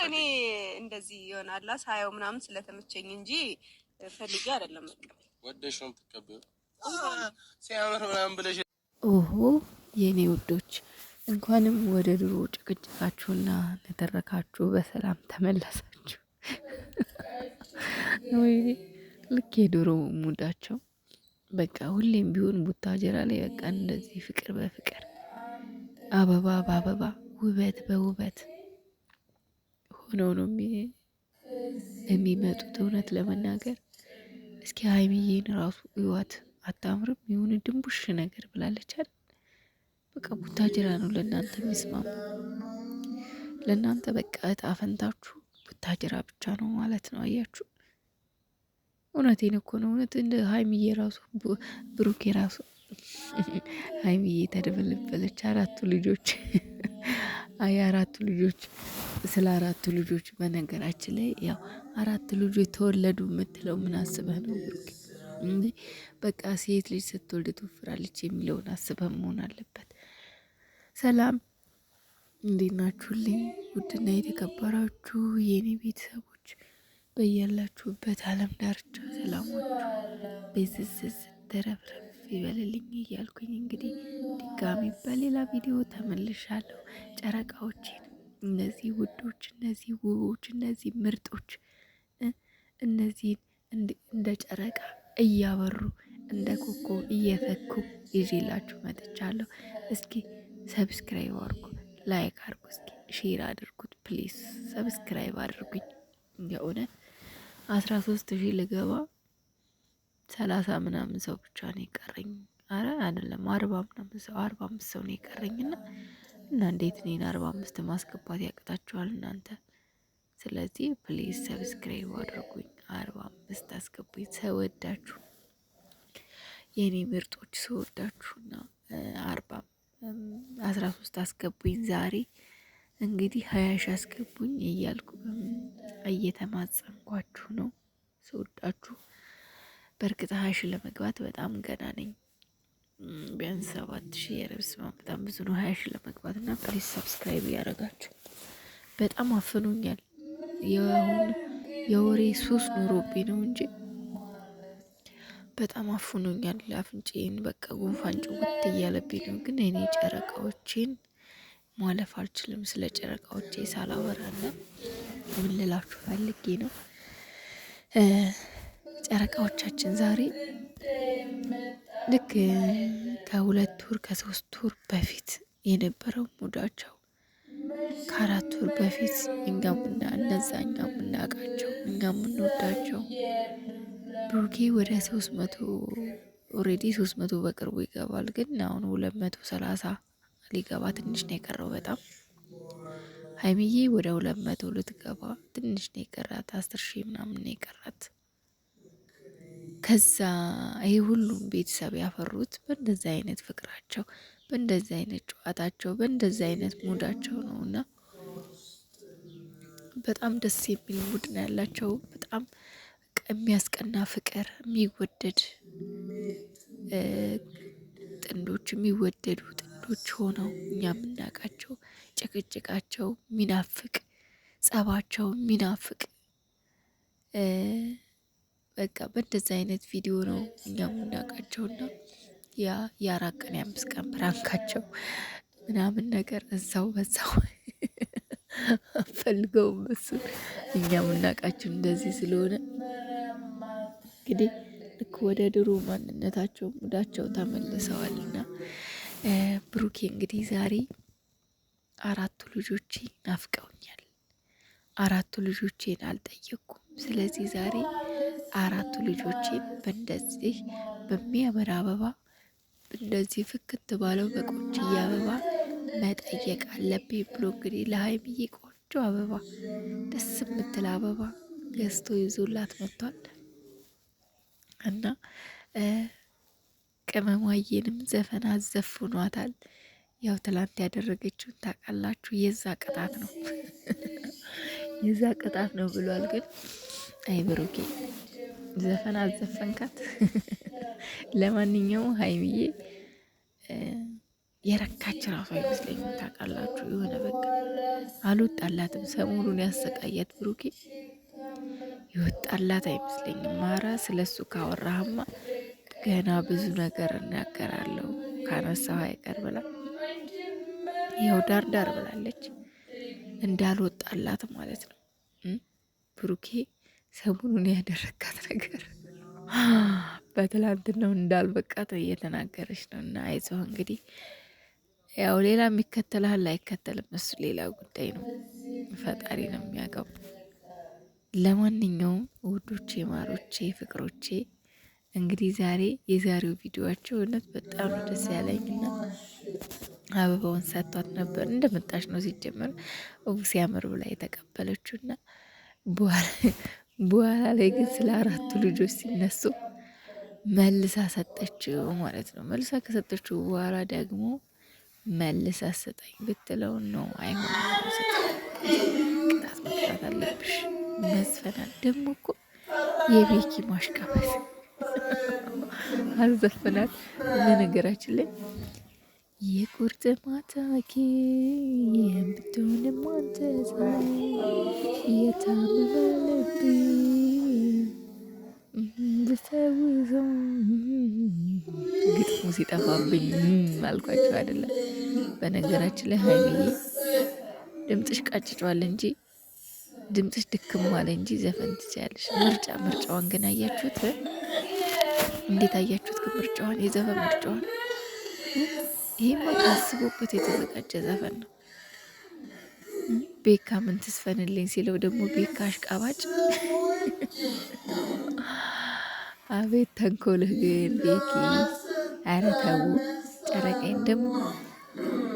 እኔ እንደዚህ ይሆናል ሳየው ምናምን ስለተመቸኝ እንጂ ፈልጌ አይደለም። ወደሽ ነው የምትቀበይው ሲያምር ምናምን ብለሽ። ኦሆ የኔ ውዶች እንኳንም ወደ ድሮ ጭቅጭቃችሁና ነተረካችሁ በሰላም ተመለሳችሁ። ወይኔ ልክ የድሮ ሙዳቸው በቃ ሁሌም ቢሆን ቡታጀራ ላይ በቃ እንደዚህ ፍቅር በፍቅር አበባ በአበባ ውበት በውበት ሆነው ነው የሚመጡት። እውነት ለመናገር እስኪ ሀይሚዬን ራሱ እዩዋት፣ አታምርም? የሆነ ድንቡሽ ነገር ብላለች አይደል? በቃ ቡታጅራ ነው ለእናንተ የሚስማሙ። ለእናንተ በቃ እጣ ፈንታችሁ ቡታጅራ ብቻ ነው ማለት ነው። አያችሁ፣ እውነቴን እኮ ነው። እውነት እንደ ሀይሚዬ ራሱ ብሩኬ ራሱ ሀይሚዬ ተደበለበለች። አራቱ ልጆች አይ አራቱ ልጆች ስለ አራቱ ልጆች በነገራችን ላይ ያው አራት ልጆች ተወለዱ የምትለው ምን አስበህ ነው ብሩኬ? በቃ ሴት ልጅ ስትወልድ ትወፍራለች የሚለውን አስበህ መሆን አለበት። ሰላም እንዴት ናችሁልኝ? ውድና የተከበራችሁ የኔ ቤተሰቦች በያላችሁበት ዓለም ዳርቻ ሰላማችሁ በዝዝዝ ተረፍረፍ ይበልልኝ እያልኩኝ እንግዲህ ድጋሚ በሌላ ቪዲዮ ተመልሻለሁ። ጨረቃዎቼን እነዚህ ውዶች፣ እነዚህ ውቦች፣ እነዚህ ምርጦች እነዚህን እንደ ጨረቃ እያበሩ እንደ ኮከብ እየፈኩ ይዤላችሁ መጥቻለሁ። እስኪ ሰብስክራይብ አድርጉ፣ ላይክ አድርጉ፣ እስኪ ሼር አድርጉት ፕሊዝ። ሰብስክራይብ አድርጉኝ። የእውነት 13,000 ልገባ 30 ምናምን ሰው ብቻ ነው የቀረኝ። አረ አይደለም 40 ምናምን ሰው 45 ሰው ነው የቀረኝና እና እንዴት እኔን 45 ማስገባት ያቅታችኋል እናንተ? ስለዚህ ፕሊዝ ሰብስክራይብ አድርጉኝ፣ 45 አስገቡኝ። ሰወዳችሁ የኔ ምርጦች ሰወዳችሁና 13 አስገቡኝ። ዛሬ እንግዲህ 20 ሺህ አስገቡኝ እያልኩ እየተማጸንኳችሁ ነው። ሰወዳችሁ በእርግጥ 20 ሺህ ለመግባት በጣም ገና ነኝ። ቢያንስ 7,000 የረብስ በጣም ብዙ ነው 20 ሺህ ለመግባት እና ፕሊዝ ሰብስክራይብ ያደረጋችሁ። በጣም አፍኖኛል። የወሬ ሱስ ኑሮብኝ ነው እንጂ በጣም አፍኖኛል። አፍንጬን በቃ ጉንፋን ጭውት እያለብኝ ነው። ግን እኔ ጨረቃዎቼን ማለፍ አልችልም። ስለ ጨረቃዎቼ ሳላወራና ምን ልላችሁ ፈልጌ ነው፣ ጨረቃዎቻችን ዛሬ ልክ ከ2 ወር ከ3 ወር በፊት የነበረው ሙዳቸው ከ4 ወር በፊት እኛምና እነዛ እኛ የምናውቃቸው እኛ የምንወዳቸው ብሩኬ ወደ 300 ኦሬዲ 300 በቅርቡ ይገባል። ግን አሁን 230 ሊገባ ትንሽ ነው የቀረው። በጣም ሀይሚዬ ወደ 200 ልትገባ ትንሽ ነው የቀራት። 10,000 ምናምን ነው የቀራት። ከዛ ይሄ ሁሉም ቤተሰብ ያፈሩት በእንደዚህ አይነት ፍቅራቸው፣ በእንደዚህ አይነት ጨዋታቸው፣ በእንደዚህ አይነት ሙዳቸው ነው እና በጣም ደስ የሚል ሙድ ነው ያላቸው። በጣም የሚያስቀና ፍቅር፣ የሚወደድ ጥንዶች፣ የሚወደዱ ጥንዶች ሆነው እኛ የምናውቃቸው፣ ጭቅጭቃቸው ሚናፍቅ፣ ጸባቸው ሚናፍቅ በቃ በእንደዚህ አይነት ቪዲዮ ነው እኛ የምናውቃቸውና የ4 ቀን የ5 ቀን ፕራንካቸው ምናምን ነገር እዛው በዛው ፈልገውም እሱን እኛ የምናውቃቸው እንደዚህ ስለሆነ እንግዲህ ልክ ወደ ድሮ ማንነታቸው ሙዳቸው ተመልሰዋልና ብሩኬ እንግዲህ ዛሬ 4 ልጆቼ ናፍቀውኛል። 4 ልጆቼን አልጠየኩም። ስለዚህ ዛሬ 4 ልጆቼን በእንደዚህ በሚያምር አበባ እንደዚህ ፍክት ባለው በቆንጅዬ አበባ መጠየቅ አለብኝ ብሎ እንግዲህ ለሀይሚዬ ቆንጆ አበባ፣ ደስ የምትል አበባ ገዝቶ ይዞላት መጥቷል እና ቅመሟዬንም ዘፈን አዘፍኗታል። ያው ትላንት ያደረገችውን ታውቃላችሁ። የዛ ቅጣት ነው የዛ ቅጣት ነው ብሏል። ግን አይ ብሩኬ ዘፈን አዘፈንካት። ለማንኛውም ሀይሚዬ የረካች ራሱ አይመስለኝም። ታውቃላችሁ የሆነ በቃ አልወጣላትም። ሰሞኑን ያሰቃያት ብሩኬ ይወጣላት አይመስለኝም። ማራ ስለሱ ካወራህማ ገና ብዙ ነገር እናገራለሁ ካነሳው አይቀር ብላ ያው ዳር ብላለች። እንዳልወጣላት ማለት ነው። ብሩኬ ሰሞኑን ያደረጋት ነገር በትላንትናው እንዳልበቃት እየተናገረች ነው። እና አይዞህ እንግዲህ ያው ሌላ የሚከተልሃል አይከተልም፣ እሱ ሌላ ጉዳይ ነው። ፈጣሪ ነው የሚያውቀው። ለማንኛውም ውዶቼ፣ ማሮቼ፣ ፍቅሮቼ እንግዲህ የዛሬው ቪዲዮአቸው እውነት በጣም ነው ደስ ያለኝና አበባውን ሰጥቷት ነበር። እንደመጣች ነው ሲጀመር ሲያምር ብላ የተቀበለችውና በኋላ ላይ ግን ስለ 4ቱ ልጆች ሲነሱ መልሳ ሰጠችው ማለት ነው። መልሳ ከሰጠችው በኋላ ደግሞ መልሳ ሰጠኝ ብትለው ነው አይሆንም። ቅጣት መቅጣት አለብሽ መዝፈናል። ደግሞ እኮ የቤኪ ማሽቃበስ አልዘፈናት። በነገራችን ላይ የቁርጥ ማታኪ የምትሆንም አንተ ዛሬ የታመመ ልብ ብሰውዘው ግጥሙ ሲጠፋብኝ አልኳቸው አይደለም። በነገራችን ላይ ሀይሚዬ ድምፅሽ ቀጭጫዋል እንጂ ድምፅሽ ድክም አለ እንጂ ዘፈን ትችያለሽ። ምርጫዋን ግን አያችሁት? እንዴት አያችሁት? ግን ምርጫዋን፣ የዘፈን ምርጫዋን ይሄማ ታስቦበት የተዘጋጀ ዘፈን ነው። ቤካ ምን ትስፈንልኝ ሲለው ደግሞ ቤካ አሽቃባጭ። አቤት ተንኮልህ ግን ቤኪ! ኧረ ተው። ጨረቃዬን ደግሞ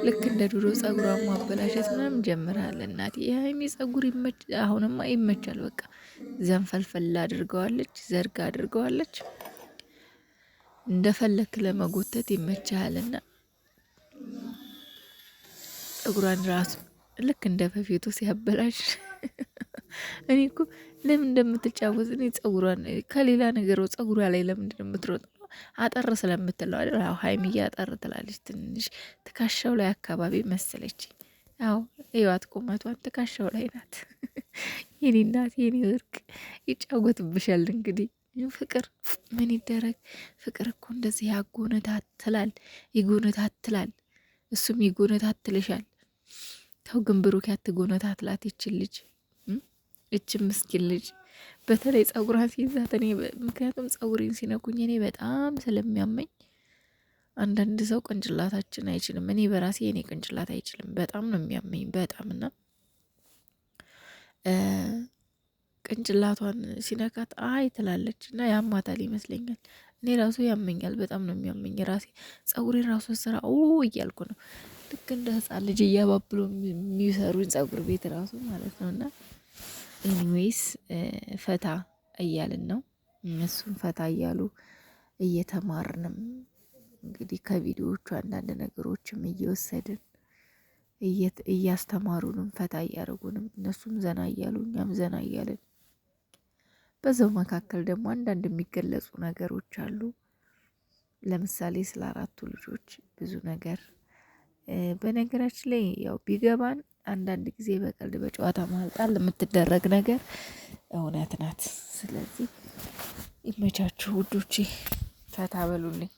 ልክ እንደ ድሮ ጸጉሯን ማበላሸት ምናምን ጀምራል። እናቴ የሀይሚ ጸጉር አሁንማ ይመቻል። በቃ ዘንፈልፈል አድርገዋለች፣ ዘርጋ አድርገዋለች። እንደፈለክ ለመጎተት ይመቻልና ጸጉሯን ራሱ ልክ እንደ በፊቱ ሲያበላሽ እኔ እኮ ለምን እንደምትጫወት እኔ ጸጉሯን ከሌላ ነገር ጸጉሯ ላይ ለምንድን ነው የምትሮጠው? አጠር ስለምትለው አይደል? አዎ ሀይሚዬ አጠር ትላለች። ትንሽ ትከሻው ላይ አካባቢ መሰለችኝ። ያው ህይወት ቁመቷን ትከሻው ላይ ናት። የኔ እናት የኔ ወርቅ ይጫወትብሻል። እንግዲህ ፍቅር ምን ይደረግ? ፍቅር እኮ እንደዚህ ይጎነታትላል፣ እሱም ይጎነታትልሻል። ተው ግን ብሩክ ያትጎነታትላት ይችል ልጅ እችም ምስኪን ልጅ በተለይ ጸጉሯን ሲይዛት እኔ ምክንያቱም ጸጉሬን ሲነኩኝ እኔ በጣም ስለሚያመኝ አንዳንድ ሰው ቅንጭላታችን አይችልም። እኔ በራሴ የኔ ቅንጭላት አይችልም። በጣም ነው የሚያመኝ በጣም እና ቅንጭላቷን ሲነካት አይ ትላለች እና ያማታል ይመስለኛል። እኔ ራሱ ያመኛል። በጣም ነው የሚያመኝ። ራሴ ጸጉሬን ራሱ ስራ እያልኩ ነው ልክ እንደ ህፃን ልጅ እያባብሎ የሚሰሩኝ ጸጉር ቤት ራሱ ማለት ነው። እና ኤኒዌይስ ፈታ እያልን ነው፣ እነሱም ፈታ እያሉ እየተማርንም እንግዲህ ከቪዲዮዎቹ አንዳንድ ነገሮችም እየወሰድን እያስተማሩንም ፈታ እያደረጉንም እነሱም ዘና እያሉ እኛም ዘና እያልን በዛው መካከል ደግሞ አንዳንድ የሚገለጹ ነገሮች አሉ። ለምሳሌ ስለ 4ቱ ልጆች ብዙ ነገር በነገራችን ላይ ያው ቢገባን አንዳንድ ጊዜ በቀልድ በጨዋታ ማልጣል የምትደረግ ነገር እውነት ናት። ስለዚህ ይመቻችሁ ውዶቼ፣ ፈታ በሉልኝ።